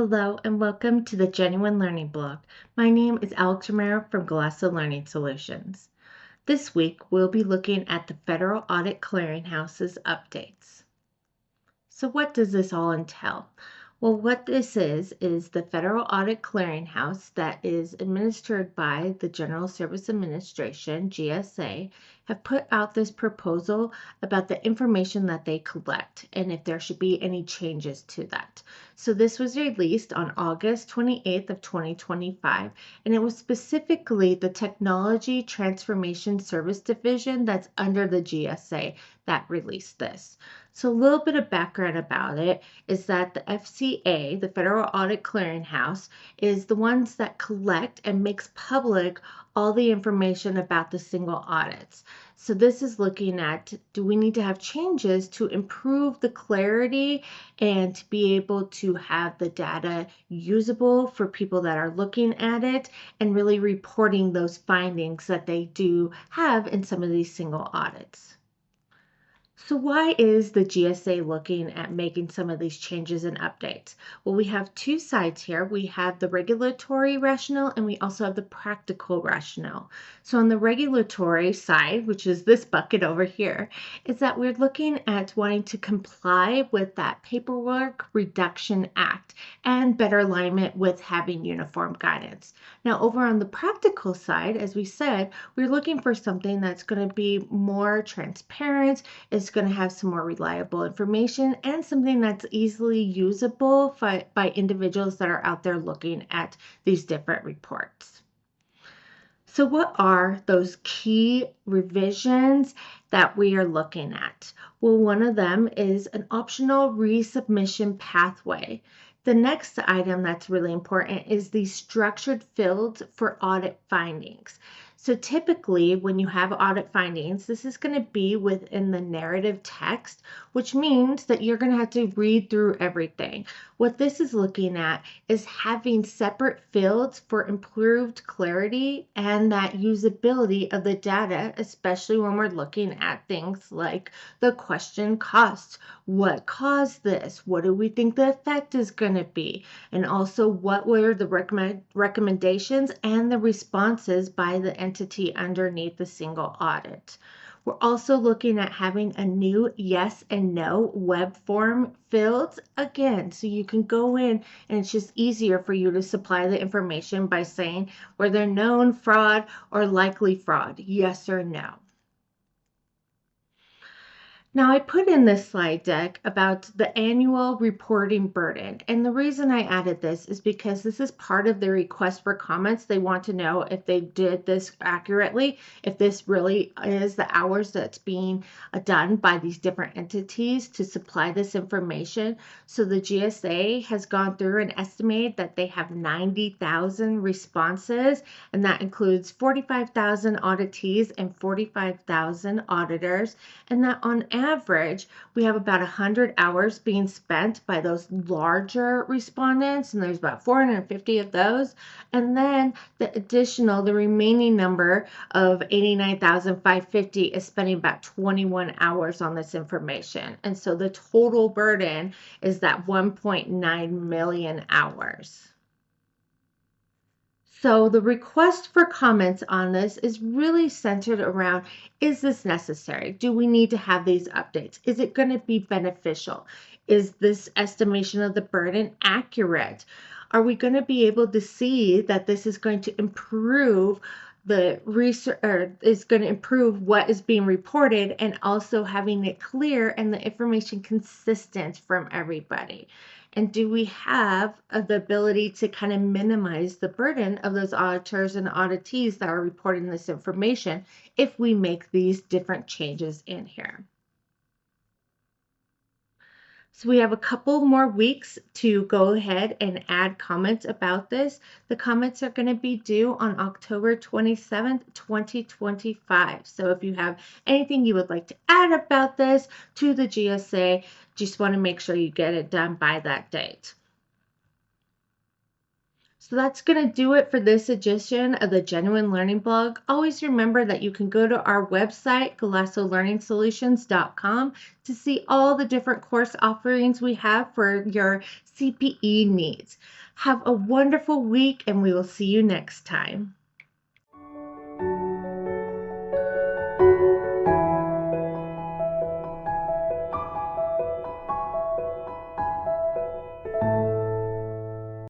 Hello and welcome to the Genuine Learning Blog. My name is Alex Romero from Galasso Learning Solutions. This week we'll be looking at the Federal Audit Clearinghouse's updates. So what does this all entail? Well, what this is the Federal Audit Clearinghouse that is administered by the General Service Administration, GSA, have put out this proposal about the information that they collect and if there should be any changes to that. So this was released on August 28th of 2025, and it was specifically the Technology Transformation Service Division that's under the GSA that released this. So a little bit of background about it is that the FCA, the Federal Audit Clearinghouse, is the ones that collect and makes public all the information about the single audits. So this is looking at, do we need to have changes to improve the clarity and to be able to have the data usable for people that are looking at it and really reporting those findings that they do have in some of these single audits. So why is the GSA looking at making some of these changes and updates? Well, we have two sides here. We have the regulatory rationale and we also have the practical rationale. So on the regulatory side, which is this bucket over here, is that we're looking at wanting to comply with that Paperwork Reduction Act and better alignment with having uniform guidance. Now over on the practical side, as we said, we're looking for something that's going to be more transparent, is going to have some more reliable information, and something that's easily usable by individuals that are out there looking at these different reports. So what are those key revisions that we are looking at? Well, one of them is an optional resubmission pathway. The next item that's really important is the structured fields for audit findings. So typically when you have audit findings, this is going to be within the narrative text, which means that you're going to have to read through everything. What this is looking at is having separate fields for improved clarity and that usability of the data, especially when we're looking at things like the question cost. What caused this? What do we think the effect is going to be? And also what were the recommendations and the responses by the entity underneath the single audit. We're also looking at having a new yes and no web form fields again, so you can go in and it's just easier for you to supply the information by saying whether known fraud or likely fraud, yes or no. Now, I put in this slide deck about the annual reporting burden, and the reason I added this is because this is part of the request for comments. They want to know if they did this accurately, if this really is the hours that's being done by these different entities to supply this information. So the GSA has gone through and estimated that they have 90,000 responses, and that includes 45,000 auditees and 45,000 auditors, and that on average, we have about 100 hours being spent by those larger respondents, and there's about 450 of those. And then the remaining number of 89,550 is spending about 21 hours on this information. And so the total burden is that 1.9 million hours. So the request for comments on this is really centered around, is this necessary? Do we need to have these updates? Is it going to be beneficial? Is this estimation of the burden accurate? Are we going to be able to see that this is going to improve the research, or is going to improve what is being reported, and also having it clear and the information consistent from everybody? And do we have the ability to kind of minimize the burden of those auditors and auditees that are reporting this information if we make these different changes in here? So we have a couple more weeks to go ahead and add comments about this. The comments are going to be due on October 27th, 2025. So if you have anything you would like to add about this to the GSA, just want to make sure you get it done by that date. So that's going to do it for this edition of the Genuine Learning Blog. Always remember that you can go to our website, GalassoLearningSolutions.com, to see all the different course offerings we have for your CPE needs. Have a wonderful week, and we will see you next time.